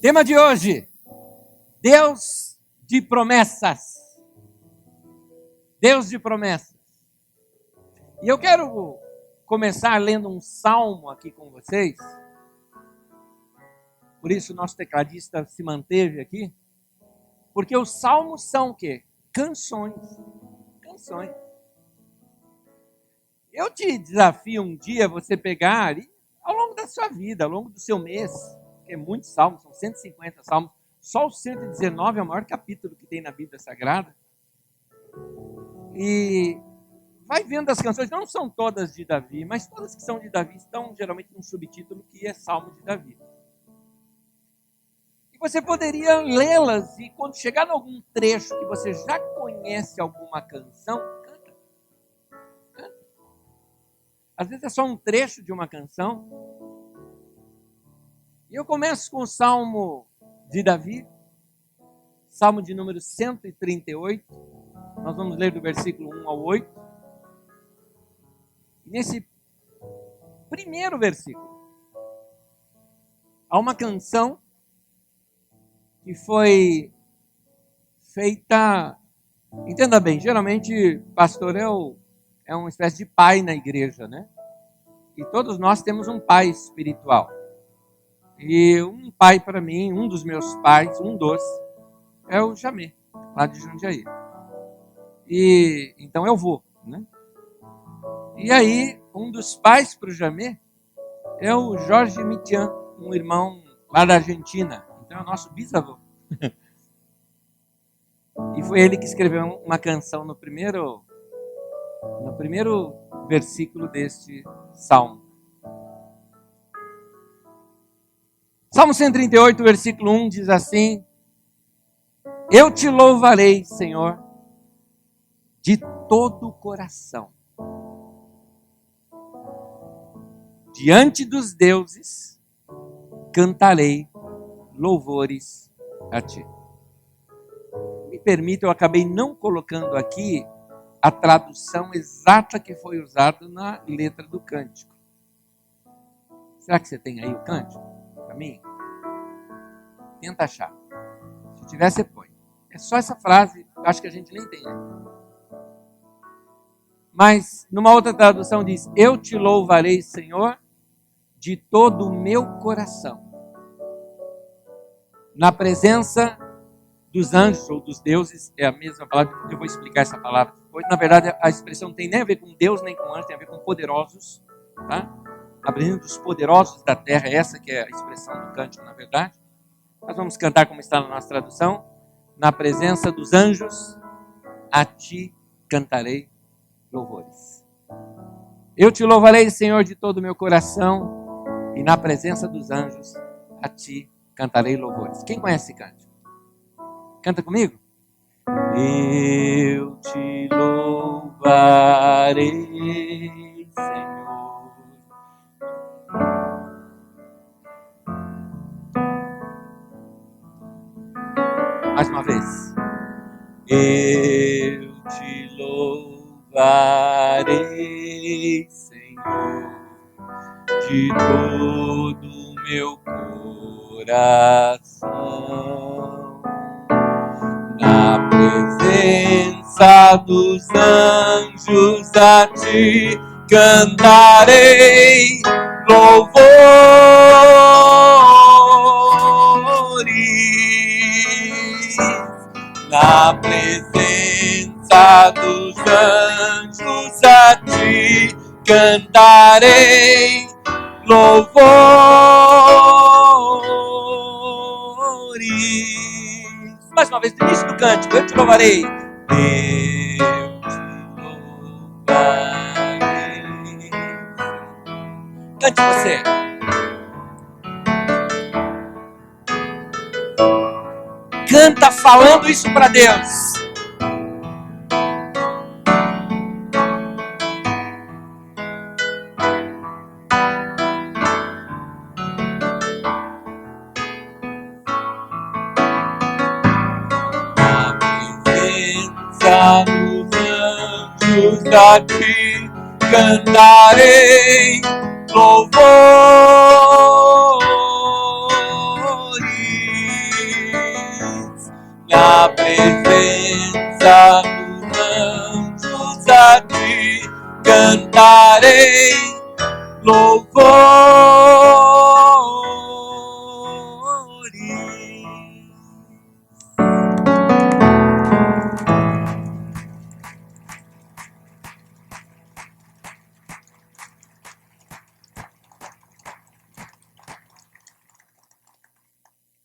Tema de hoje: Deus de promessas. Deus de promessas. E eu quero começar lendo um salmo aqui com vocês. Por isso o nosso tecladista se manteve aqui. Porque os salmos são o quê? Canções. Canções. Eu te desafio um dia você pegar e, ao longo da sua vida, ao longo do seu mês, que é muitos salmos, são 150 salmos, só o 119 é o maior capítulo que tem na Bíblia Sagrada. E vai vendo as canções, não são todas de Davi, mas todas que são de Davi estão geralmente num subtítulo que é Salmo de Davi. E você poderia lê-las e quando chegar em algum trecho que você já conhece alguma canção, canta. Às vezes é só um trecho de uma canção. E eu começo com o Salmo de Davi, Salmo de número 138. Nós vamos ler do versículo 1 ao 8. E nesse primeiro versículo, há uma canção que foi feita, entenda bem, geralmente pastor é uma espécie de pai na igreja, né? E todos nós temos um pai espiritual. E um pai para mim, um dos meus pais, é o Jamê, lá de Jundiaí. E então eu vou, né? E aí, um dos pais para o Jamê é o Jorge Mitian, um irmão lá da Argentina. Então é o nosso bisavô. E foi ele que escreveu uma canção no primeiro versículo deste salmo. Salmo 138, versículo 1 diz assim: Eu te louvarei, Senhor, de todo o coração. Diante dos deuses, cantarei louvores a ti. Me permita, eu acabei não colocando aqui a tradução exata que foi usada na letra do cântico. Será que você tem aí o cântico? Para mim? Tenta achar. Se tiver, você põe. É só essa frase, acho que a gente nem tem. Mas, numa outra tradução diz: Eu te louvarei, Senhor, de todo o meu coração. Na presença dos anjos ou dos deuses, é a mesma palavra, eu vou explicar essa palavra depois. Na verdade, a expressão não tem nem a ver com Deus, nem com anjos, tem a ver com poderosos. Tá? Na presença dos poderosos da terra, essa que é a expressão do cântico, na verdade. Nós vamos cantar como está na nossa tradução. Na presença dos anjos, a ti cantarei louvores. Eu te louvarei, Senhor, de todo o meu coração, e na presença dos anjos, a ti cantarei louvores. Quem conhece esse cântico? Canta comigo. Eu te louvarei, Senhor. Mais uma vez. Eu te louvarei, Senhor, de todo o meu coração. Na presença dos anjos a ti cantarei louvores. Na presença dos anjos a ti cantarei louvores. Mais uma vez, no início do cântico, eu te louvarei. Eu te louvarei. Cante você. Canta falando isso para Deus. Dos anjos a ti cantarei louvores. na presença dos anjos a ti cantarei louvores.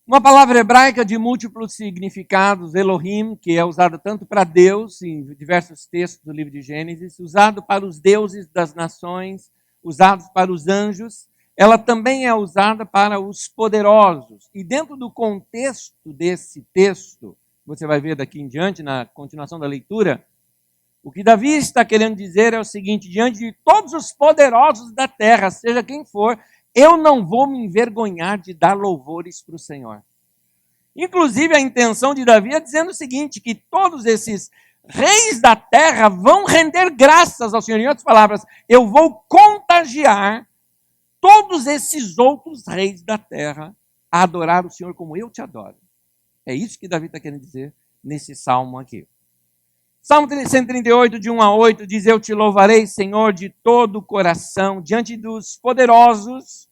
Uma palavra hebraica de múltiplos significados, Elohim, que é usada tanto para Deus, em diversos textos do livro de Gênesis, usado para os deuses das nações, usado para os anjos, ela também é usada para os poderosos. E dentro do contexto desse texto, você vai ver daqui em diante, na continuação da leitura, o que Davi está querendo dizer é o seguinte: diante de todos os poderosos da terra, seja quem for, eu não vou me envergonhar de dar louvores para o Senhor. Inclusive, a intenção de Davi é dizendo o seguinte, que todos esses reis da terra vão render graças ao Senhor. Em outras palavras, eu vou contagiar todos esses outros reis da terra a adorar o Senhor como eu te adoro. É isso que Davi está querendo dizer nesse salmo aqui. Salmo 138, de 1 a 8, diz: eu te louvarei, Senhor, de todo o coração, diante dos poderosos,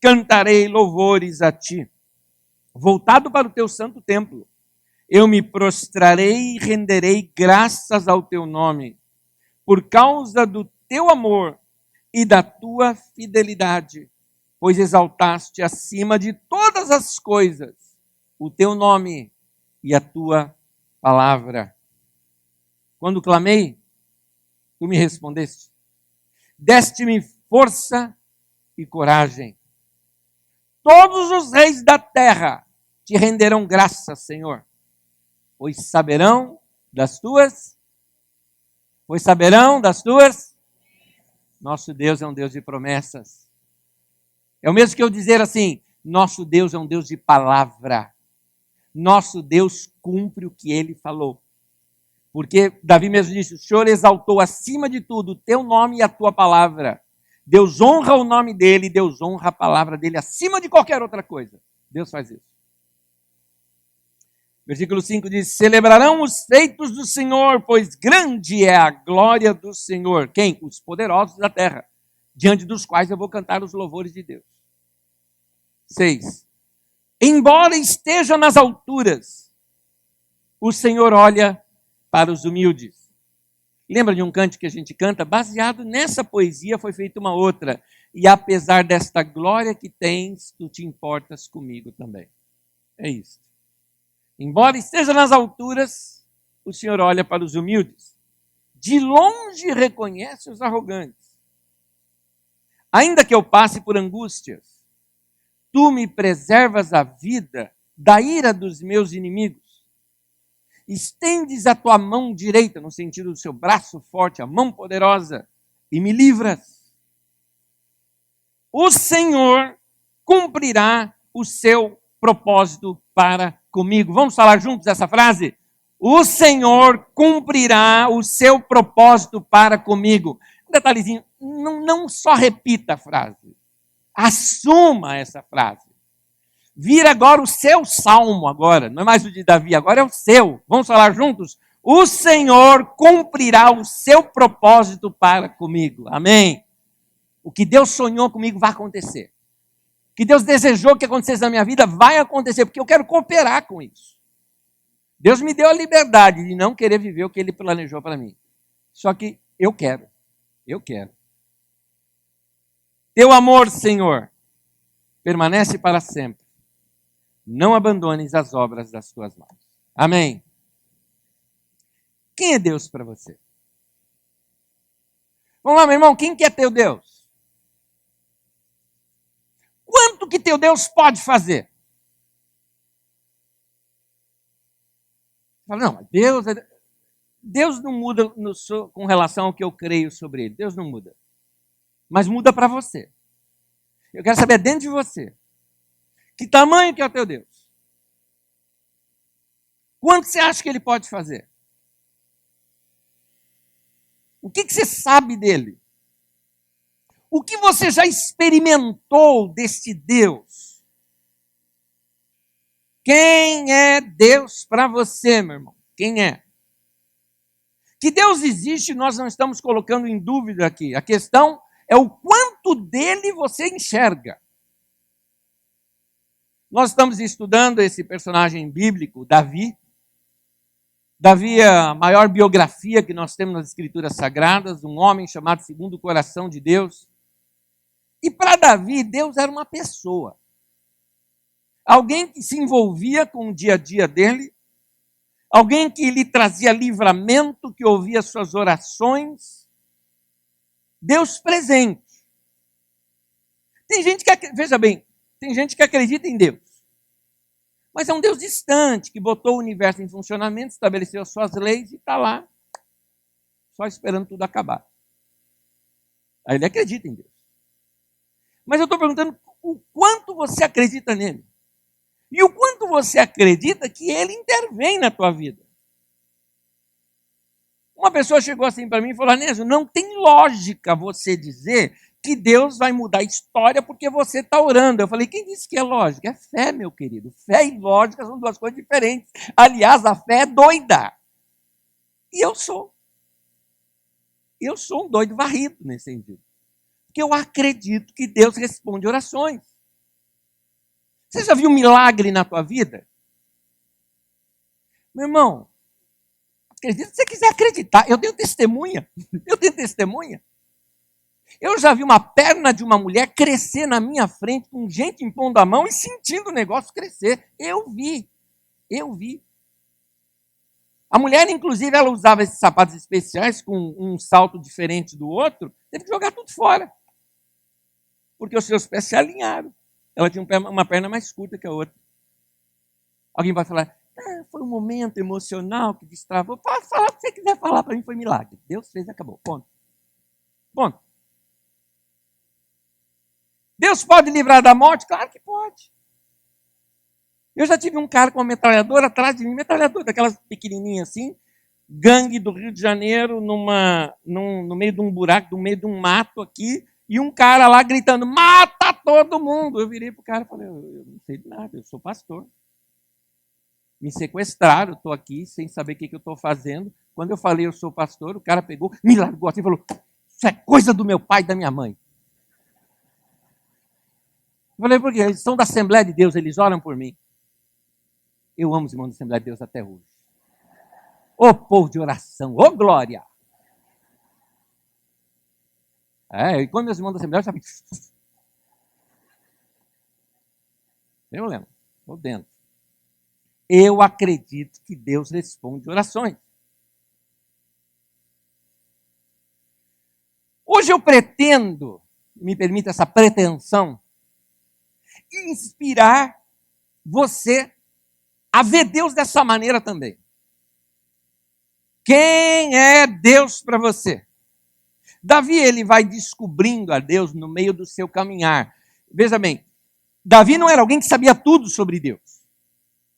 cantarei louvores a ti. Voltado para o teu santo templo, eu me prostrarei e renderei graças ao teu nome, por causa do teu amor e da tua fidelidade, pois exaltaste acima de todas as coisas o teu nome e a tua palavra. Quando clamei, tu me respondeste. Deste-me força e coragem. Todos os reis da terra te renderão graças, Senhor, pois saberão das tuas. Nosso Deus é um Deus de promessas. É o mesmo que eu dizer assim: nosso Deus é um Deus de palavra. Nosso Deus cumpre o que ele falou. Porque Davi mesmo disse: o Senhor exaltou acima de tudo o teu nome e a tua palavra. Deus honra o nome dele, Deus honra a palavra dele acima de qualquer outra coisa. Deus faz isso. Versículo 5 diz: celebrarão os feitos do Senhor, pois grande é a glória do Senhor. Quem? Os poderosos da terra, diante dos quais eu vou cantar os louvores de Deus. 6. Embora esteja nas alturas, o Senhor olha para os humildes. Lembra de um cântico que a gente canta? Baseado nessa poesia foi feita uma outra. E apesar desta glória que tens, tu te importas comigo também. É isso. Embora esteja nas alturas, o Senhor olha para os humildes. De longe reconhece os arrogantes. Ainda que eu passe por angústias, tu me preservas a vida da ira dos meus inimigos. Estendes a tua mão direita, no sentido do seu braço forte, a mão poderosa, e me livras. O Senhor cumprirá o seu propósito para comigo. Vamos falar juntos essa frase? O Senhor cumprirá o seu propósito para comigo. Um detalhezinho, não só repita a frase, assuma essa frase. Vira agora o seu salmo agora, não é mais o de Davi, agora é o seu. Vamos falar juntos? O Senhor cumprirá o seu propósito para comigo. Amém? O que Deus sonhou comigo vai acontecer. O que Deus desejou que acontecesse na minha vida vai acontecer, porque eu quero cooperar com isso. Deus me deu a liberdade de não querer viver o que Ele planejou para mim. Só que eu quero. Teu amor, Senhor, permanece para sempre. Não abandones as obras das tuas mãos. Amém. Quem é Deus para você? Vamos lá, meu irmão, quem que é teu Deus? Quanto que teu Deus pode fazer? Fala, não, Deus não muda com relação ao que eu creio sobre Ele. Deus não muda. Mas muda para você. Eu quero saber dentro de você. Que tamanho que é o teu Deus? Quanto você acha que Ele pode fazer? O que você sabe dele? O que você já experimentou desse Deus? Quem é Deus para você, meu irmão? Quem é? Que Deus existe, nós não estamos colocando em dúvida aqui. A questão é o quanto dele você enxerga. Nós estamos estudando esse personagem bíblico, Davi. Davi é a maior biografia que nós temos nas Escrituras Sagradas, um homem chamado segundo o coração de Deus. E para Davi, Deus era uma pessoa. Alguém que se envolvia com o dia a dia dele, alguém que lhe trazia livramento, que ouvia suas orações. Deus presente. Tem gente que, veja bem, tem gente que acredita em Deus. Mas é um Deus distante, que botou o universo em funcionamento, estabeleceu as suas leis e está lá, só esperando tudo acabar. Aí ele acredita em Deus. Mas eu estou perguntando o quanto você acredita nele. E o quanto você acredita que ele intervém na tua vida. Uma pessoa chegou assim para mim e falou: Anésio, não tem lógica você dizer que Deus vai mudar a história porque você está orando. Eu falei: quem disse que é lógica? É fé, meu querido. Fé e lógica são duas coisas diferentes. Aliás, a fé é doida. E eu sou. Eu sou um doido varrido nesse sentido. Porque eu acredito que Deus responde orações. Você já viu um milagre na tua vida? Meu irmão, acredita se você quiser acreditar. Eu tenho testemunha. Eu tenho testemunha. Eu já vi uma perna de uma mulher crescer na minha frente, com gente impondo a mão e sentindo o negócio crescer. Eu vi. A mulher, inclusive, ela usava esses sapatos especiais com um salto diferente do outro, teve que jogar tudo fora. Porque os seus pés se alinharam. Ela tinha uma perna mais curta que a outra. Alguém vai falar: foi um momento emocional que destravou. Pode falar o que você quiser falar, para mim foi milagre. Deus fez e acabou. Ponto. Deus pode livrar da morte? Claro que pode. Eu já tive um cara com uma metralhadora atrás de mim, metralhadora daquelas pequenininhas assim, gangue do Rio de Janeiro, no meio de um buraco, no meio de um mato aqui, e um cara lá gritando: mata todo mundo! Eu virei pro cara e falei: eu não sei de nada, eu sou pastor. Me sequestraram, estou aqui sem saber o que eu estou fazendo. Quando eu falei eu sou pastor, o cara pegou, me largou assim e falou: isso é coisa do meu pai e da minha mãe. Eu falei: por quê? Eles são da Assembleia de Deus, eles oram por mim. Eu amo os irmãos da Assembleia de Deus até hoje. Ô povo de oração, ô glória! E quando meus irmãos da Assembleia, eu já... Eu lembro, estou dentro. Eu acredito que Deus responde orações. Hoje eu pretendo, me permita essa pretensão, inspirar você a ver Deus dessa maneira também. Quem é Deus para você? Davi, ele vai descobrindo a Deus no meio do seu caminhar. Veja bem, Davi não era alguém que sabia tudo sobre Deus.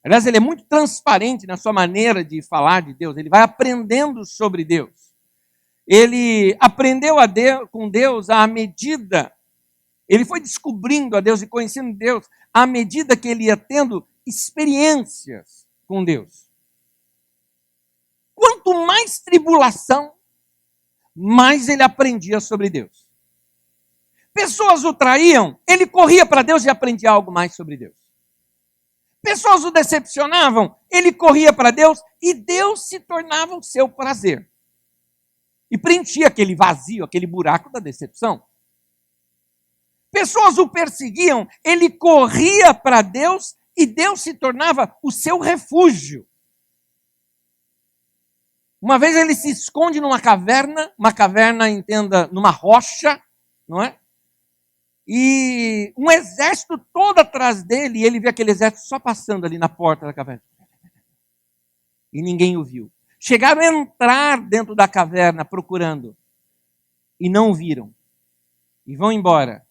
Aliás, ele é muito transparente na sua maneira de falar de Deus. Ele vai aprendendo sobre Deus. Ele aprendeu com Deus à medida. Ele foi descobrindo a Deus e conhecendo Deus à medida que ele ia tendo experiências com Deus. Quanto mais tribulação, mais ele aprendia sobre Deus. Pessoas o traíam, ele corria para Deus e aprendia algo mais sobre Deus. Pessoas o decepcionavam, ele corria para Deus e Deus se tornava o seu prazer. E preenchia aquele vazio, aquele buraco da decepção. Pessoas o perseguiam, ele corria para Deus e Deus se tornava o seu refúgio. Uma vez ele se esconde numa caverna, entenda, numa rocha, não é? E um exército todo atrás dele, e ele vê aquele exército só passando ali na porta da caverna. E ninguém o viu. Chegaram a entrar dentro da caverna procurando, e não o viram. E vão embora.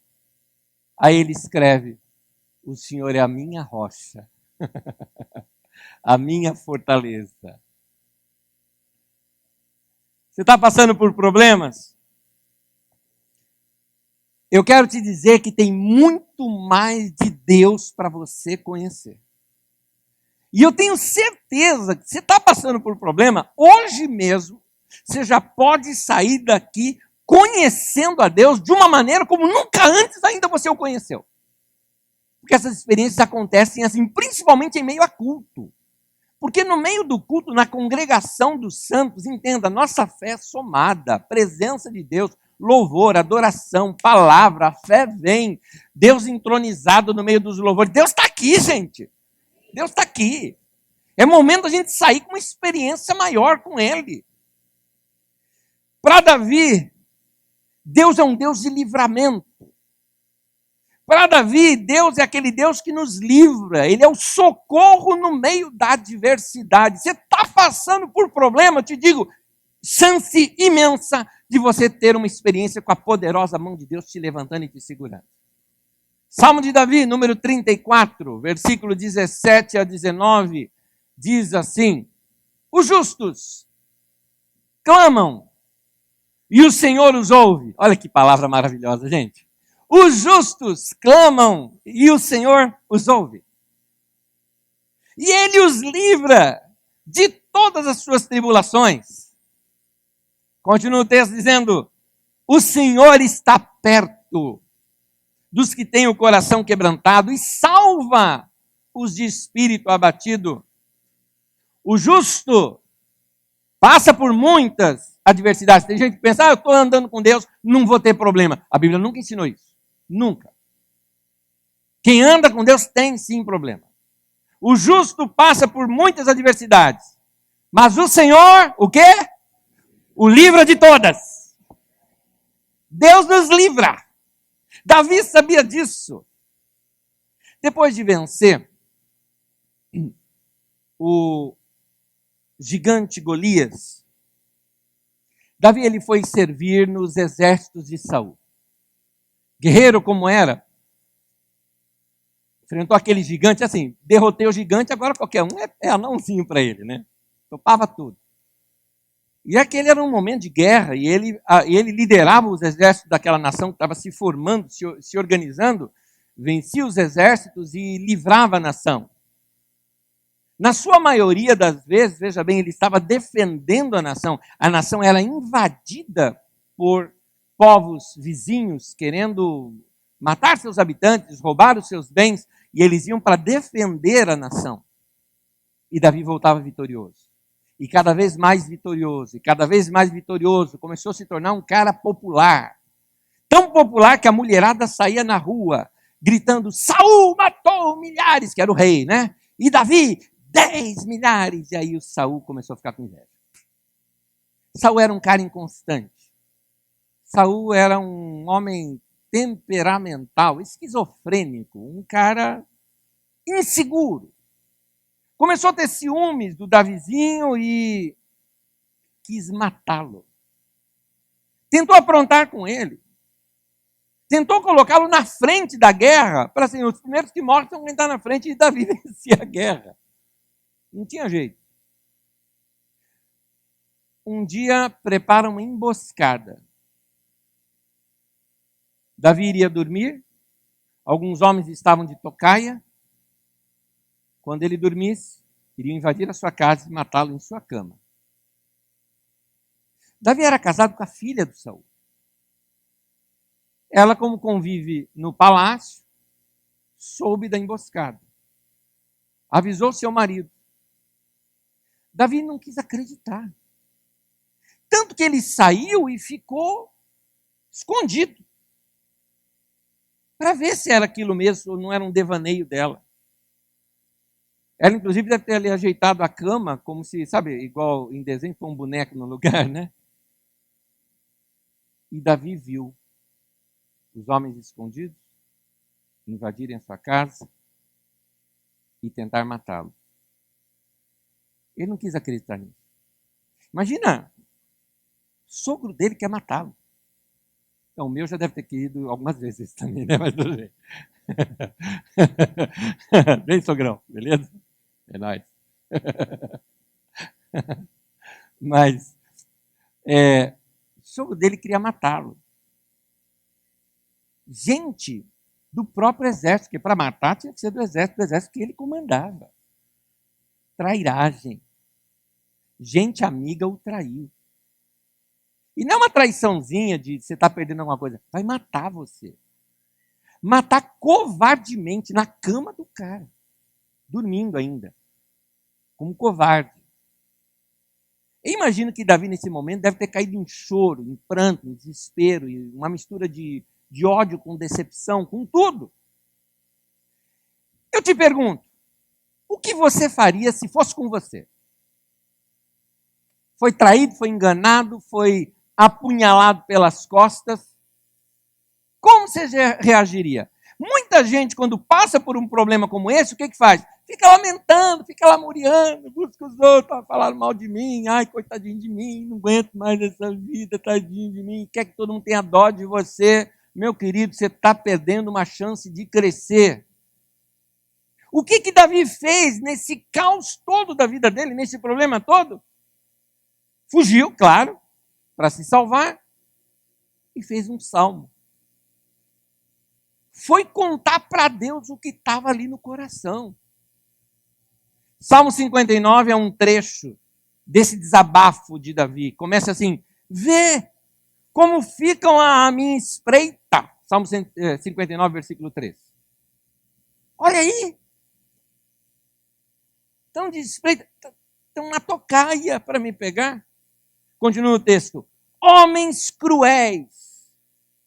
Aí ele escreve: o Senhor é a minha rocha, a minha fortaleza. Você está passando por problemas? Eu quero te dizer que tem muito mais de Deus para você conhecer. E eu tenho certeza que você está passando por problema, hoje mesmo, você já pode sair daqui conhecendo a Deus de uma maneira como nunca antes ainda você o conheceu. Porque essas experiências acontecem assim, principalmente em meio a culto. Porque no meio do culto, na congregação dos santos, entenda, nossa fé é somada, presença de Deus, louvor, adoração, palavra, a fé vem, Deus entronizado no meio dos louvores. Deus está aqui, gente. Deus está aqui. É momento da gente sair com uma experiência maior com Ele. Para Davi, Deus é um Deus de livramento. Para Davi, Deus é aquele Deus que nos livra. Ele é o socorro no meio da adversidade. Você está passando por problema, eu te digo, chance imensa de você ter uma experiência com a poderosa mão de Deus te levantando e te segurando. Salmo de Davi, número 34, versículo 17 a 19, diz assim: os justos clamam e o Senhor os ouve. Olha que palavra maravilhosa, gente. Os justos clamam e o Senhor os ouve. E Ele os livra de todas as suas tribulações. Continua o texto dizendo: o Senhor está perto dos que têm o coração quebrantado e salva os de espírito abatido. O justo passa por muitas adversidades. Tem gente que pensa, eu estou andando com Deus, não vou ter problema. A Bíblia nunca ensinou isso. Nunca. Quem anda com Deus tem sim problema. O justo passa por muitas adversidades. Mas o Senhor, o quê? O livra de todas. Deus nos livra. Davi sabia disso. Depois de vencer o gigante Golias, Davi ele foi servir nos exércitos de Saul. Guerreiro como era, enfrentou aquele gigante, assim, derrotei o gigante, agora qualquer um é anãozinho para ele, né? Topava tudo. E aquele era um momento de guerra, e ele liderava os exércitos daquela nação que estava se formando, se organizando, vencia os exércitos e livrava a nação. Na sua maioria das vezes, veja bem, ele estava defendendo a nação era invadida por povos vizinhos, querendo matar seus habitantes, roubar os seus bens, e eles iam para defender a nação. E Davi voltava vitorioso. E cada vez mais vitorioso, começou a se tornar um cara popular. Tão popular que a mulherada saía na rua, gritando, Saul matou milhares, que era o rei, né? E Davi, 10 milhares. E aí o Saul começou a ficar com inveja. Saul era um cara inconstante. Saul era um homem temperamental, esquizofrênico, um cara inseguro. Começou a ter ciúmes do Davizinho e quis matá-lo. Tentou aprontar com ele. Tentou colocá-lo na frente da guerra, para assim, os primeiros que morrem são quem está na frente, e Davi vencia a guerra. Não tinha jeito. Um dia prepara uma emboscada. Davi iria dormir, alguns homens estavam de tocaia. Quando ele dormisse, iriam invadir a sua casa e matá-lo em sua cama. Davi era casado com a filha do Saul. Ela, como convive no palácio, soube da emboscada. Avisou seu marido. Davi não quis acreditar. Tanto que ele saiu e ficou escondido. Para ver se era aquilo mesmo ou não era um devaneio dela. Ela, inclusive, deve ter ali ajeitado a cama, como se, sabe, igual em desenho, com um boneco no lugar, né? E Davi viu os homens escondidos invadirem a sua casa e tentar matá-lo. Ele não quis acreditar nisso. Imagina, o sogro dele quer matá-lo. Então, o meu já deve ter querido algumas vezes também, né? Mas tudo bem. Bem, sogrão, beleza? É nóis. Mas o sogro dele queria matá-lo. Gente do próprio exército, que para matar tinha que ser do exército que ele comandava. trairagem. Gente amiga o traiu. E não é uma traiçãozinha de você estar perdendo alguma coisa. Vai matar você. Matar covardemente na cama do cara. Dormindo ainda. Como covarde. Eu imagino que Davi, nesse momento, deve ter caído em choro, em pranto, em desespero, em uma mistura de ódio com decepção, com tudo. Eu te pergunto, o que você faria se fosse com você? Foi traído, foi enganado, foi apunhalado pelas costas? Como você reagiria? Muita gente, quando passa por um problema como esse, o que faz? Fica lamentando, fica lamuriando, busca os outros para falar mal de mim. Ai, coitadinho de mim, não aguento mais essa vida, tadinho de mim. Quer que todo mundo tenha dó de você. Meu querido, você está perdendo uma chance de crescer. O que Davi fez nesse caos todo da vida dele, nesse problema todo? Fugiu, claro, para se salvar e fez um salmo. Foi contar para Deus o que estava ali no coração. Salmo 59 é um trecho desse desabafo de Davi. Começa assim: vê como ficam a minha espreita. Salmo 59, versículo 3. Olha aí. Estão de espreita, estão na tocaia para me pegar. Continua o texto. Homens cruéis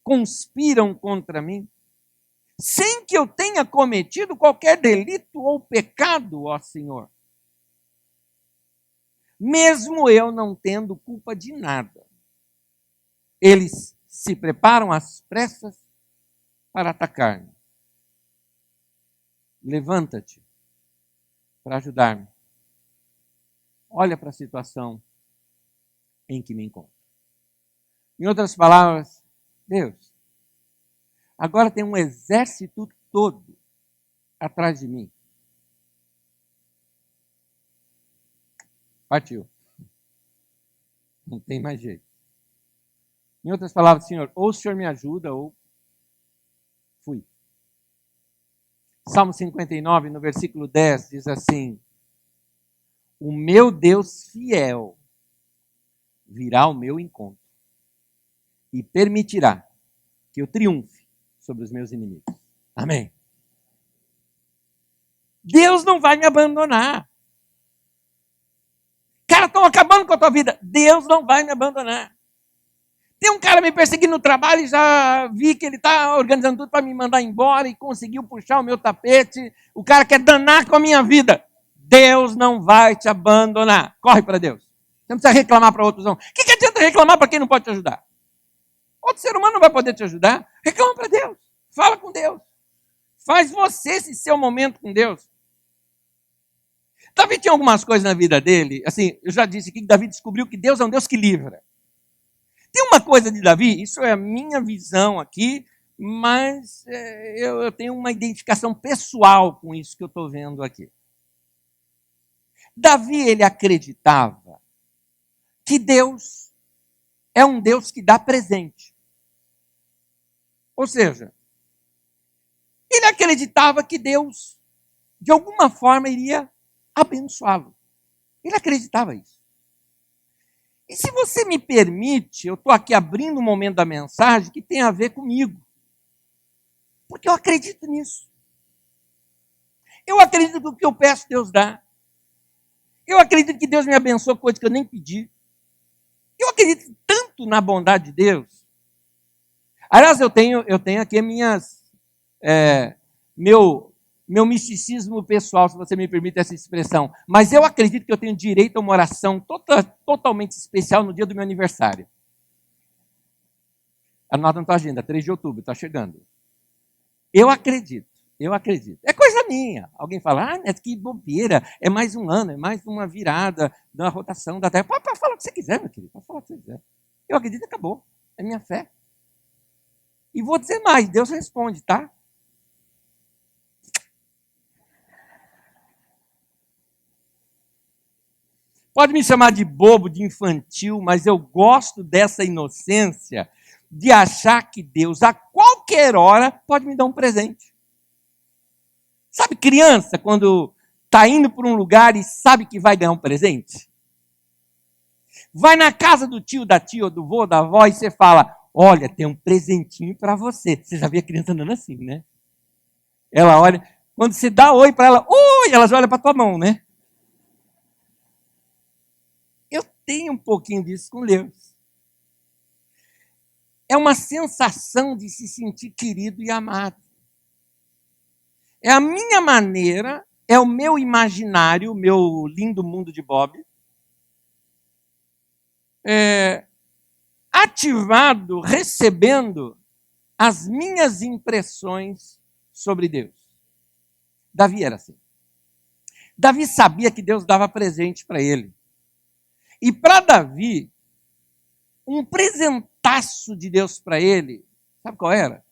conspiram contra mim, sem que eu tenha cometido qualquer delito ou pecado, ó Senhor. Mesmo eu não tendo culpa de nada, eles se preparam às pressas para atacar-me. Levanta-te para ajudar-me. Olha para a situação em que me encontro. Em outras palavras, Deus, agora tem um exército todo atrás de mim. Partiu. Não tem mais jeito. Em outras palavras, Senhor, ou o Senhor me ajuda ou fui. Salmo 59, no versículo 10, diz assim: o meu Deus fiel virá ao meu encontro e permitirá que eu triunfe sobre os meus inimigos. Amém. Deus não vai me abandonar. Cara, estão acabando com a tua vida. Deus não vai me abandonar. Tem um cara me perseguindo no trabalho e já vi que ele está organizando tudo para me mandar embora e conseguiu puxar o meu tapete. O cara quer danar com a minha vida. Deus não vai te abandonar. Corre para Deus. Você não precisa reclamar para outros, não. O que adianta reclamar para quem não pode te ajudar? Outro ser humano não vai poder te ajudar. Reclama para Deus. Fala com Deus. Faz você esse seu momento com Deus. Davi tinha algumas coisas na vida dele. Assim, eu já disse aqui que Davi descobriu que Deus é um Deus que livra. Tem uma coisa de Davi, isso é a minha visão aqui, mas eu tenho uma identificação pessoal com isso que eu estou vendo aqui. Davi, ele acreditava que Deus é um Deus que dá presente. Ou seja, ele acreditava que Deus, de alguma forma, iria abençoá-lo. Ele acreditava isso. E se você me permite, eu estou aqui abrindo um momento da mensagem que tem a ver comigo. Porque eu acredito nisso. Eu acredito que o que eu peço, Deus dá. Eu acredito que Deus me abençoa com coisas que eu nem pedi. Eu acredito tanto na bondade de Deus. Aliás, eu tenho aqui meu misticismo pessoal, se você me permite essa expressão. Mas eu acredito que eu tenho direito a uma oração totalmente especial no dia do meu aniversário. Anota na tua agenda, 3 de outubro, está chegando. Eu acredito. É coisa minha. Alguém fala, mas que bobeira, é mais um ano, é mais uma virada da rotação da Terra. Pode falar o que você quiser, meu querido, pode falar o que você quiser. Eu acredito e acabou. É minha fé. E vou dizer mais, Deus responde, tá? Pode me chamar de bobo, de infantil, mas eu gosto dessa inocência de achar que Deus, a qualquer hora, pode me dar um presente. Sabe criança, quando está indo para um lugar e sabe que vai ganhar um presente? Vai na casa do tio, da tia, ou do vô, da avó, e você fala, olha, tem um presentinho para você. Você já viu a criança andando assim, né? Ela olha, quando você dá oi para ela, oi, ela já olha para tua mão, né? Eu tenho um pouquinho disso com Deus. É uma sensação de se sentir querido e amado. É a minha maneira, é o meu imaginário, o meu lindo mundo de Bob, ativado, recebendo as minhas impressões sobre Deus. Davi era assim. Davi sabia que Deus dava presente para ele. E para Davi, um presentaço de Deus para ele, sabe qual era?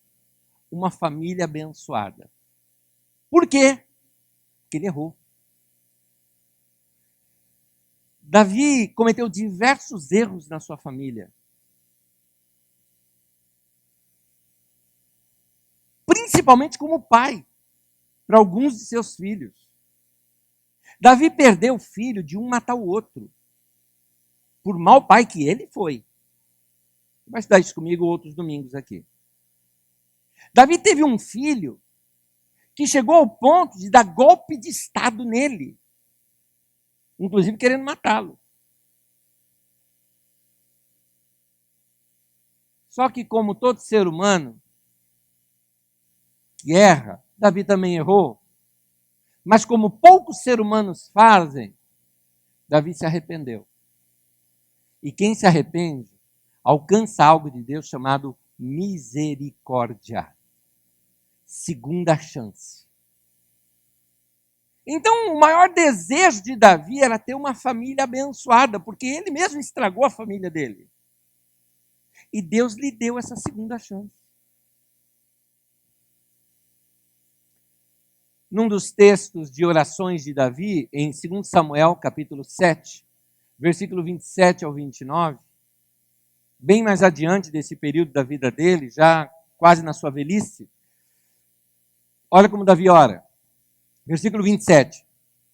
Uma família abençoada. Por quê? Porque ele errou. Davi cometeu diversos erros na sua família. Principalmente como pai, para alguns de seus filhos. Davi perdeu o filho de um matar o outro. Por mau pai que ele foi. Vai estudar isso comigo outros domingos aqui. Davi teve um filho que chegou ao ponto de dar golpe de Estado nele. Inclusive querendo matá-lo. Só que como todo ser humano que erra, Davi também errou. Mas como poucos seres humanos fazem, Davi se arrependeu. E quem se arrepende, alcança algo de Deus chamado misericórdia. Segunda chance. Então, o maior desejo de Davi era ter uma família abençoada, porque ele mesmo estragou a família dele. E Deus lhe deu essa segunda chance. Num dos textos de orações de Davi, em 2 Samuel, capítulo 7, versículo 27 ao 29, bem mais adiante desse período da vida dele, já quase na sua velhice, olha como Davi ora. Versículo 27.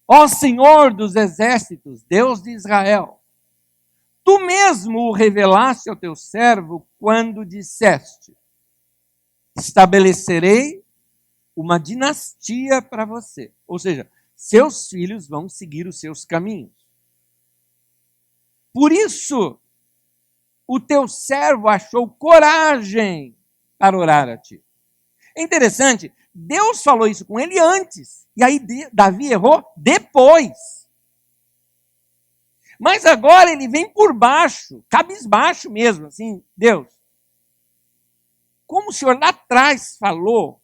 Ó Senhor dos exércitos, Deus de Israel, tu mesmo o revelaste ao teu servo quando disseste, estabelecerei uma dinastia para você. Ou seja, seus filhos vão seguir os seus caminhos. Por isso, o teu servo achou coragem para orar a ti. É interessante, Deus falou isso com ele antes, e aí Davi errou depois. Mas agora ele vem por baixo, cabisbaixo mesmo, assim, Deus. Como o Senhor lá atrás falou,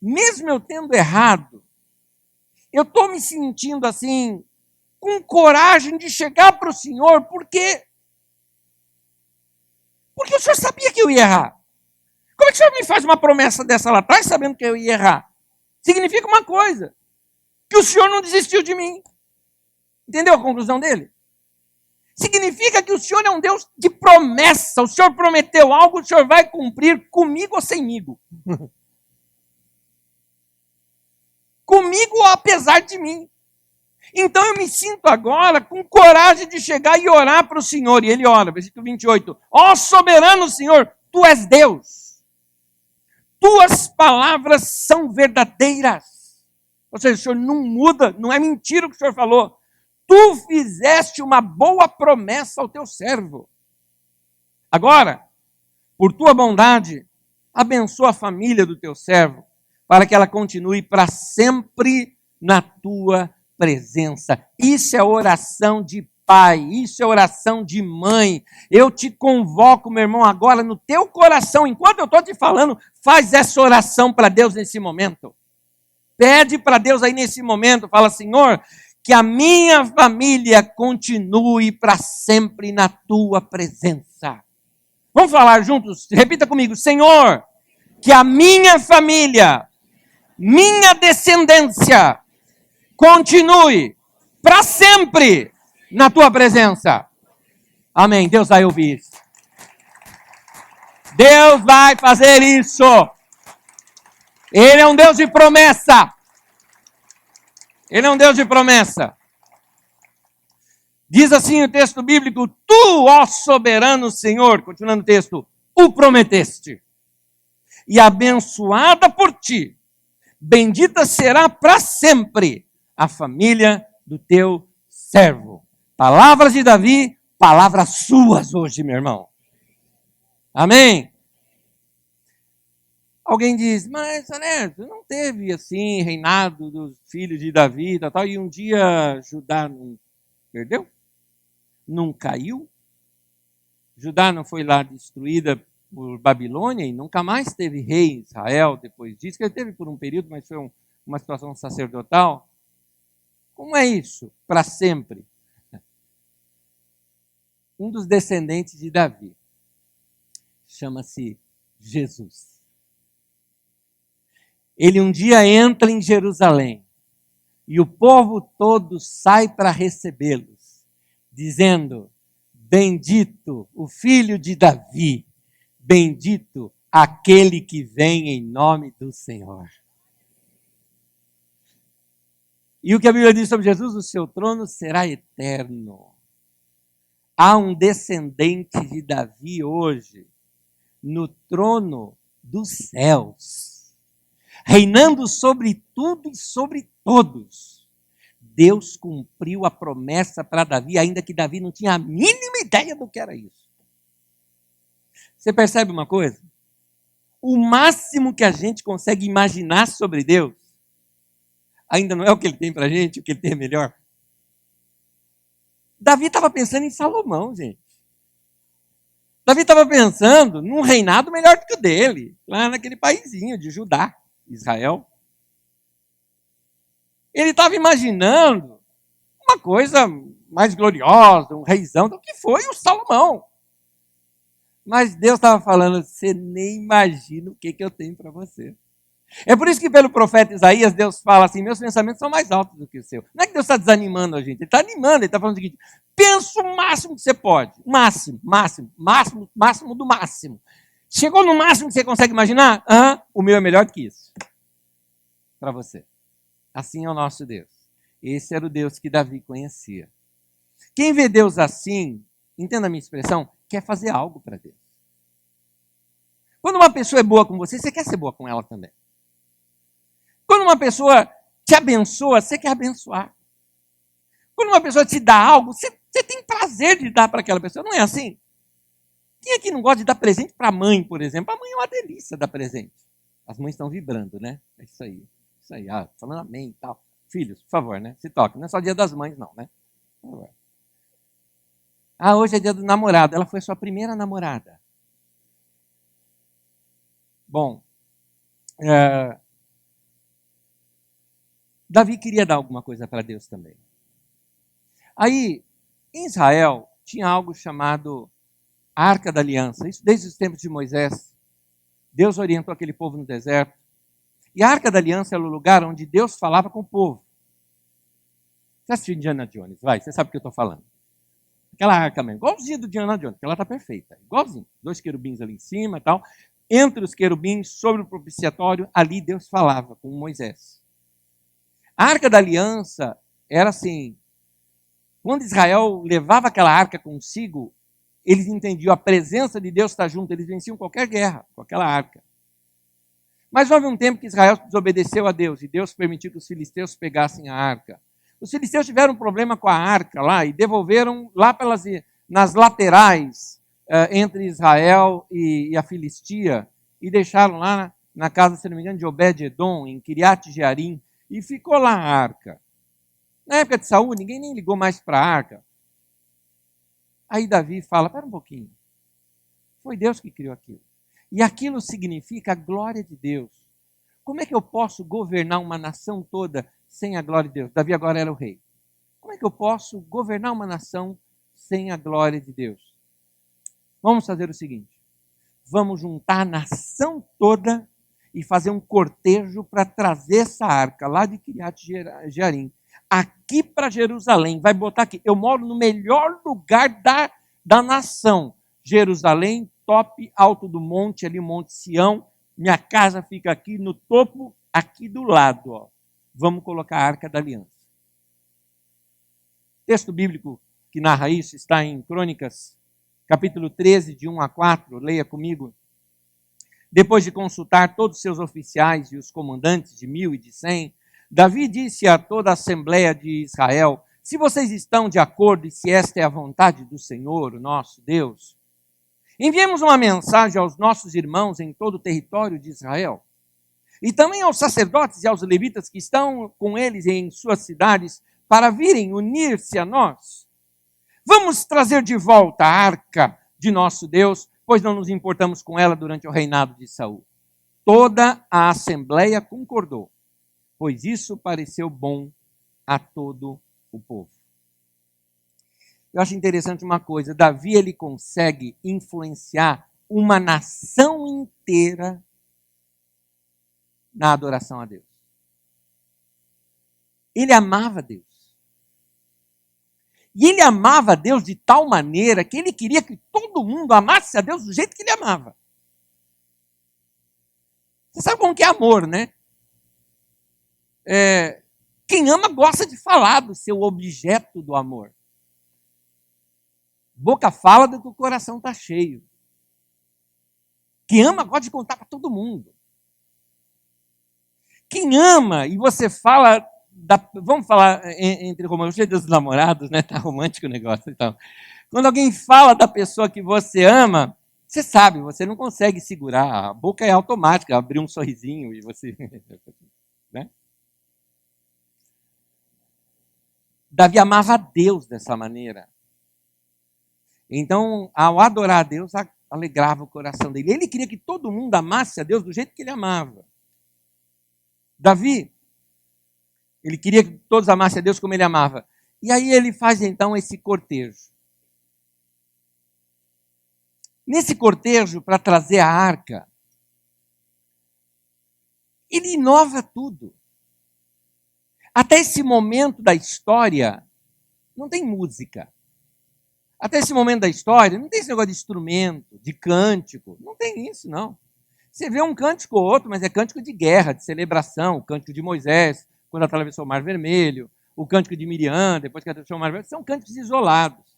mesmo eu tendo errado, eu estou me sentindo assim, com coragem de chegar para o Senhor, porque o Senhor sabia que eu ia errar. Como é que o Senhor me faz uma promessa dessa lá atrás, sabendo que eu ia errar? Significa uma coisa, que o Senhor não desistiu de mim. Entendeu a conclusão dele? Significa que o Senhor é um Deus de promessa. O Senhor prometeu algo, o Senhor vai cumprir comigo ou semigo. Comigo ou apesar de mim. Então eu me sinto agora com coragem de chegar e orar para o Senhor. E ele ora, versículo 28. Ó soberano Senhor, tu és Deus. Tuas palavras são verdadeiras. Ou seja, o Senhor não muda, não é mentira o que o Senhor falou. Tu fizeste uma boa promessa ao teu servo. Agora, por tua bondade, abençoa a família do teu servo, para que ela continue para sempre na tua presença. Isso é oração de pai, isso é oração de mãe. Eu te convoco, meu irmão, agora no teu coração, enquanto eu estou te falando, faz essa oração para Deus nesse momento. Pede para Deus aí nesse momento, fala, Senhor, que a minha família continue para sempre na tua presença. Vamos falar juntos? Repita comigo, Senhor, que a minha família, minha descendência, continue para sempre na tua presença. Amém. Deus vai ouvir isso. Deus vai fazer isso. Ele é um Deus de promessa. Ele é um Deus de promessa. Diz assim o texto bíblico: tu, ó soberano Senhor, continuando o texto, o prometeste. E abençoada por ti, bendita será para sempre a família do teu servo. Palavras de Davi, palavras suas hoje, meu irmão. Amém? Alguém diz, mas Ernesto, não teve assim reinado dos filhos de Davi e um dia Judá não perdeu? Não caiu? Judá não foi lá destruída por Babilônia e nunca mais teve rei em Israel depois disso, que ele teve por um período, mas foi uma situação sacerdotal. Como é isso? Para sempre. Um dos descendentes de Davi chama-se Jesus. Ele um dia entra em Jerusalém e o povo todo sai para recebê-los, dizendo: bendito o filho de Davi, bendito aquele que vem em nome do Senhor. E o que a Bíblia diz sobre Jesus? O seu trono será eterno. Há um descendente de Davi hoje no trono dos céus, reinando sobre tudo e sobre todos. Deus cumpriu a promessa para Davi, ainda que Davi não tinha a mínima ideia do que era isso. Você percebe uma coisa? O máximo que a gente consegue imaginar sobre Deus ainda não é o que ele tem para a gente, o que ele tem é melhor. Davi estava pensando em Salomão, gente. Davi estava pensando num reinado melhor do que o dele, lá naquele paizinho de Judá, Israel. Ele estava imaginando uma coisa mais gloriosa, um reizão do que foi o Salomão. Mas Deus estava falando, você nem imagina o que eu tenho para você. É por isso que pelo profeta Isaías, Deus fala assim, meus pensamentos são mais altos do que o seu. Não é que Deus está desanimando a gente, Ele está animando, Ele está falando o seguinte, pensa o máximo que você pode. Máximo do máximo. Chegou no máximo que você consegue imaginar? O meu é melhor do que isso. Para você. Assim é o nosso Deus. Esse era o Deus que Davi conhecia. Quem vê Deus assim, entenda a minha expressão, quer fazer algo para Deus. Quando uma pessoa é boa com você, você quer ser boa com ela também. Quando uma pessoa te abençoa, você quer abençoar. Quando uma pessoa te dá algo, você tem prazer de dar para aquela pessoa. Não é assim? Quem aqui não gosta de dar presente para a mãe, por exemplo? A mãe é uma delícia dar presente. As mães estão vibrando, né? É isso aí. Isso aí, falando amém e tal. Filhos, por favor, né? Se toquem. Não é só dia das mães, não, né? Por favor. Hoje é dia do namorado. Ela foi sua primeira namorada. Bom, Davi queria dar alguma coisa para Deus também. Aí, em Israel, tinha algo chamado Arca da Aliança. Isso desde os tempos de Moisés. Deus orientou aquele povo no deserto. E a Arca da Aliança era o lugar onde Deus falava com o povo. Você assistiu Indiana Jones? Vai, você sabe o que eu estou falando. Aquela arca mesmo, igualzinho do Indiana Jones, porque ela está perfeita. Igualzinho. 2 querubins ali em cima e tal. Entre os querubins, sobre o propiciatório, ali Deus falava com Moisés. A Arca da Aliança era assim, quando Israel levava aquela arca consigo, eles entendiam a presença de Deus está junto, eles venciam qualquer guerra com aquela arca. Mas houve um tempo que Israel desobedeceu a Deus e Deus permitiu que os filisteus pegassem a arca. Os filisteus tiveram um problema com a arca lá e devolveram lá nas laterais entre Israel e a Filistia e deixaram lá na casa, se não me engano, de Obed-Edom, em Kiriat Jearim, e ficou lá a arca. Na época de Saul, ninguém nem ligou mais para a arca. Aí Davi fala, espera um pouquinho, foi Deus que criou aquilo. E aquilo significa a glória de Deus. Como é que eu posso governar uma nação toda sem a glória de Deus? Davi agora era o rei. Como é que eu posso governar uma nação sem a glória de Deus? Vamos fazer o seguinte. Vamos juntar a nação toda e fazer um cortejo para trazer essa arca lá de Kiriat Jearim aqui para Jerusalém. Vai botar aqui. Eu moro no melhor lugar da nação. Jerusalém, top, alto do monte, ali o Monte Sião. Minha casa fica aqui no topo, aqui do lado. Ó. Vamos colocar a Arca da Aliança. texto bíblico que narra isso está em Crônicas, capítulo 13, de 1 a 4. Leia comigo. Depois de consultar todos os seus oficiais e os comandantes de 1.000 e de 100, Davi disse a toda a Assembleia de Israel: se vocês estão de acordo e se esta é a vontade do Senhor, o nosso Deus, enviemos uma mensagem aos nossos irmãos em todo o território de Israel, e também aos sacerdotes e aos levitas que estão com eles em suas cidades, para virem unir-se a nós. Vamos trazer de volta a arca de nosso Deus, pois não nos importamos com ela durante o reinado de Saul. Toda a Assembleia concordou, pois isso pareceu bom a todo o povo. Eu acho interessante uma coisa, Davi ele consegue influenciar uma nação inteira na adoração a Deus. Ele amava Deus. E ele amava a Deus de tal maneira que ele queria que todo mundo amasse a Deus do jeito que ele amava. Você sabe como que é amor, né? Quem ama gosta de falar do seu objeto do amor. Boca fala do que o coração está cheio. Quem ama gosta de contar para todo mundo. Quem ama, e você fala, vamos falar entre românticos dos namorados, né? Tá romântico o negócio. Então, quando alguém fala da pessoa que você ama, você sabe, você não consegue segurar. A boca é automática, abrir um sorrisinho e você... né? Davi amava a Deus dessa maneira. Então, ao adorar a Deus, alegrava o coração dele. Ele queria que todo mundo amasse a Deus do jeito que ele amava. Davi, ele queria que todos amassem a Deus como ele amava. E aí ele faz então esse cortejo. Nesse cortejo, para trazer a arca, ele inova tudo. Até esse momento da história, não tem música. Até esse momento da história, não tem esse negócio de instrumento, de cântico. Não tem isso, não. Você vê um cântico ou outro, mas é cântico de guerra, de celebração. O cântico de Moisés, quando atravessou o Mar Vermelho. O cântico de Miriam, depois que atravessou o Mar Vermelho. São cânticos isolados.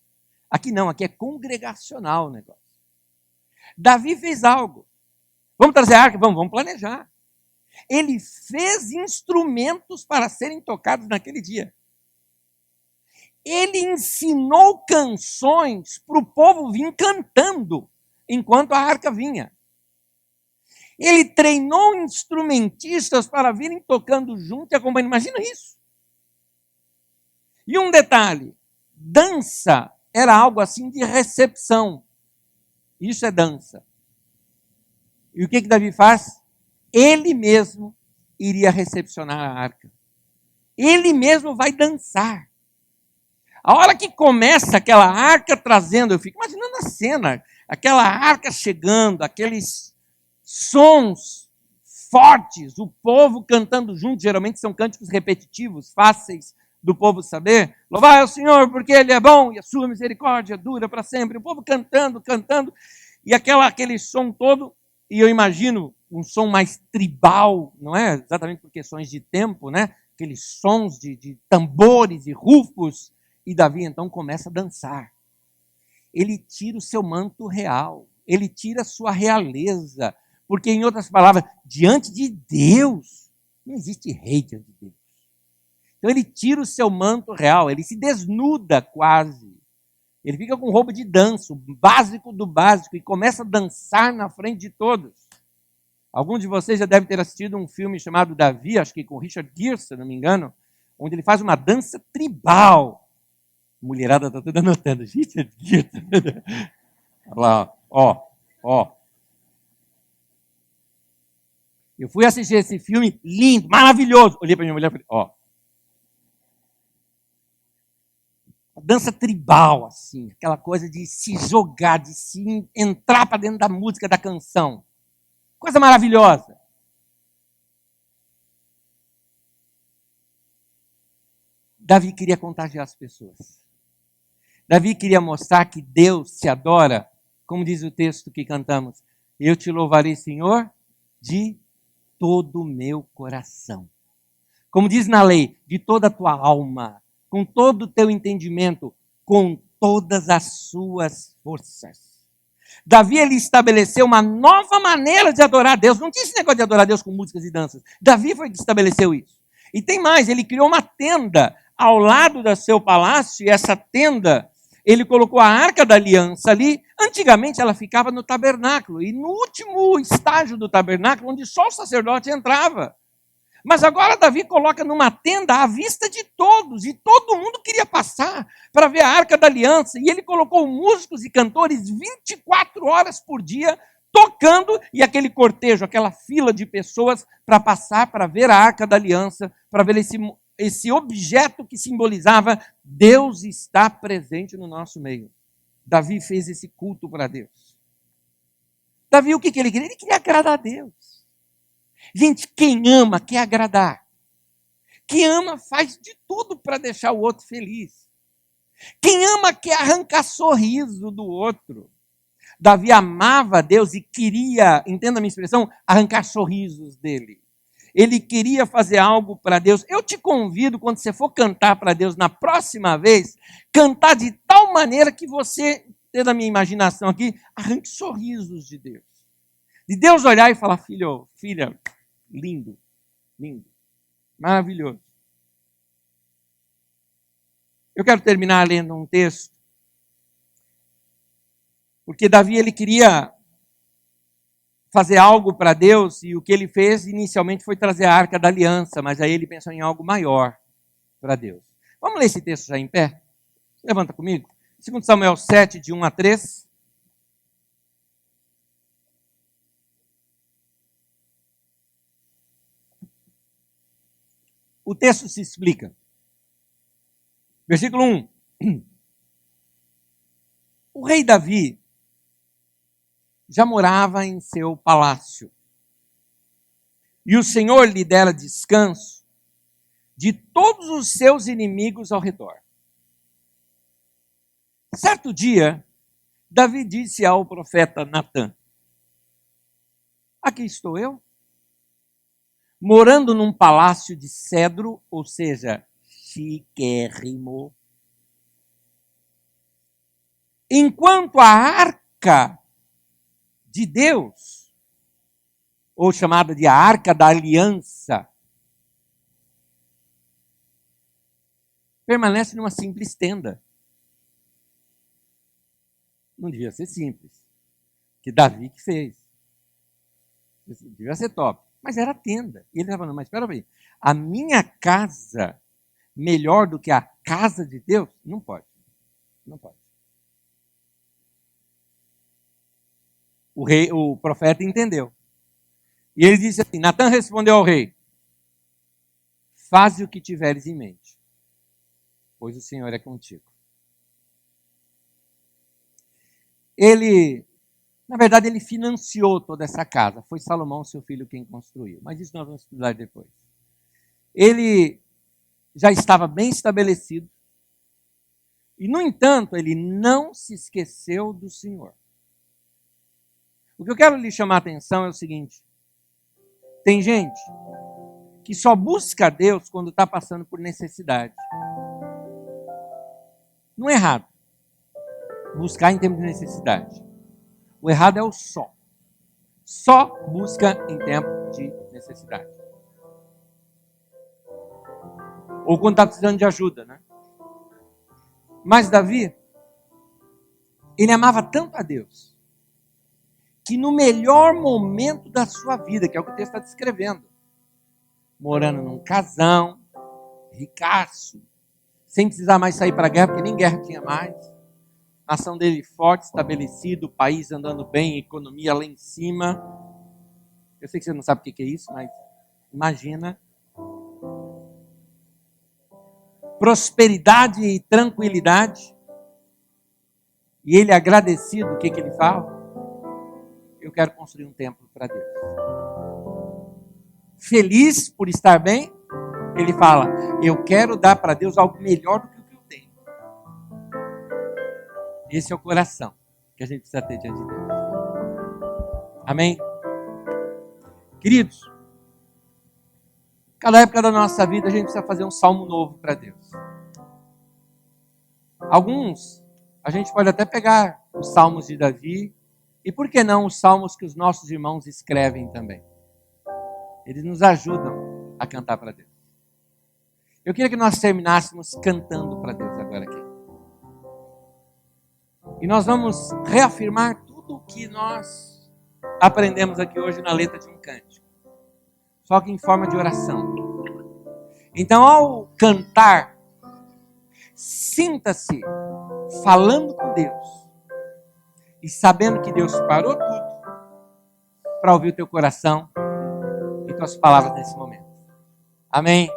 Aqui não, aqui é congregacional o negócio. Davi fez algo. Vamos trazer a arca? Vamos planejar. Ele fez instrumentos para serem tocados naquele dia. Ele ensinou canções para o povo vir cantando enquanto a arca vinha. Ele treinou instrumentistas para virem tocando junto e acompanhando. Imagina isso. E um detalhe, dança era algo assim de recepção. Isso é dança. E o que Davi faz? Ele mesmo iria recepcionar a arca. Ele mesmo vai dançar. A hora que começa aquela arca trazendo, eu fico imaginando a cena, aquela arca chegando, aqueles sons fortes, o povo cantando junto, geralmente são cânticos repetitivos, fáceis do povo saber. Louvai ao Senhor porque Ele é bom e a sua misericórdia dura para sempre. O povo cantando, e aquele som todo, e eu imagino um som mais tribal, não é? Exatamente por questões de tempo, né? Aqueles sons de tambores e rufos. E Davi então começa a dançar. Ele tira o seu manto real, ele tira a sua realeza, porque, em outras palavras, diante de Deus, não existe rei diante de Deus. Então ele tira o seu manto real, ele se desnuda quase. Ele fica com roupa de dança, o básico do básico, e começa a dançar na frente de todos. Alguns de vocês já devem ter assistido um filme chamado Davi, acho que com Richard Gere, se não me engano, onde ele faz uma dança tribal. A mulherada está toda anotando. Richard Gere. Olha lá, ó. Eu fui assistir esse filme lindo, maravilhoso. Olhei para minha mulher e falei, ó. A dança tribal, assim, aquela coisa de se jogar, de se entrar para dentro da música, da canção. Coisa maravilhosa. Davi queria contagiar as pessoas. Davi queria mostrar que Deus se adora, como diz o texto que cantamos. Eu te louvarei, Senhor, de todo o meu coração. Como diz na lei, de toda a tua alma. com todo o teu entendimento, com todas as suas forças. Davi, ele estabeleceu uma nova maneira de adorar a Deus. Não tinha esse negócio de adorar a Deus com músicas e danças. Davi foi que estabeleceu isso. E tem mais, ele criou uma tenda ao lado do seu palácio, e essa tenda, ele colocou a Arca da Aliança ali. Antigamente ela ficava no tabernáculo, e no último estágio do tabernáculo, onde só o sacerdote entrava. Mas agora Davi coloca numa tenda à vista de todos, e todo mundo queria passar para ver a Arca da Aliança. E ele colocou músicos e cantores 24 horas por dia, tocando, e aquele cortejo, aquela fila de pessoas para passar, para ver a Arca da Aliança, para ver esse objeto que simbolizava Deus está presente no nosso meio. Davi fez esse culto para Deus. Davi, o que ele queria? Ele queria agradar a Deus. Gente, quem ama quer agradar. Quem ama faz de tudo para deixar o outro feliz. Quem ama quer arrancar sorriso do outro. Davi amava a Deus e queria, entenda a minha expressão, arrancar sorrisos dele. Ele queria fazer algo para Deus. Eu te convido, quando você for cantar para Deus na próxima vez, cantar de tal maneira que você, tendo a minha imaginação aqui, arranque sorrisos de Deus. De Deus olhar e falar, filho, filha, lindo, lindo, maravilhoso. Eu quero terminar lendo um texto, porque Davi, ele queria fazer algo para Deus, e o que ele fez inicialmente foi trazer a Arca da Aliança, mas aí ele pensou em algo maior para Deus. Vamos ler esse texto já em pé? Levanta comigo. 2 Samuel 7, de 1 a 3. O texto se explica. Versículo 1. O rei Davi já morava em seu palácio, e o Senhor lhe dera descanso de todos os seus inimigos ao redor. Certo dia, Davi disse ao profeta Natã: aqui estou eu, morando num palácio de cedro, ou seja, chiquérrimo, enquanto a arca de Deus, ou chamada de a Arca da Aliança, permanece numa simples tenda. Não devia ser simples, que Davi que fez. Devia ser top, mas era tenda. E ele estava falando, mas espera aí, a minha casa melhor do que a casa de Deus? Não pode, não pode. O profeta entendeu. E ele disse assim, Natã respondeu ao rei, faze o que tiveres em mente, pois o Senhor é contigo. Na verdade, ele financiou toda essa casa. Foi Salomão, seu filho, quem construiu. Mas isso nós vamos estudar depois. Ele já estava bem estabelecido. E, no entanto, ele não se esqueceu do Senhor. O que eu quero lhe chamar a atenção é o seguinte. Tem gente que só busca a Deus quando está passando por necessidade. Não é errado buscar em tempo de necessidade. O errado é o só. Só busca em tempo de necessidade. Ou quando está precisando de ajuda, né? Mas Davi, ele amava tanto a Deus, que no melhor momento da sua vida, que é o que o texto está descrevendo, morando num casão, ricaço, sem precisar mais sair para a guerra, porque nem guerra tinha mais, a nação dele forte, estabelecida, o país andando bem, economia lá em cima. Eu sei que você não sabe o que é isso, mas imagina. Prosperidade e tranquilidade. E ele agradecido, o que ele fala? Eu quero construir um templo para Deus. Feliz por estar bem, ele fala, eu quero dar para Deus algo melhor do que o que eu tenho. Esse é o coração que a gente precisa ter diante de Deus. Amém? Queridos, cada época da nossa vida a gente precisa fazer um salmo novo para Deus. Alguns, a gente pode até pegar os salmos de Davi, e por que não os salmos que os nossos irmãos escrevem também? Eles nos ajudam a cantar para Deus. Eu queria que nós terminássemos cantando para Deus agora aqui. E nós vamos reafirmar tudo o que nós aprendemos aqui hoje na letra de um cântico, só que em forma de oração. Então, ao cantar, sinta-se falando com Deus e sabendo que Deus parou tudo para ouvir o teu coração e tuas palavras nesse momento. Amém?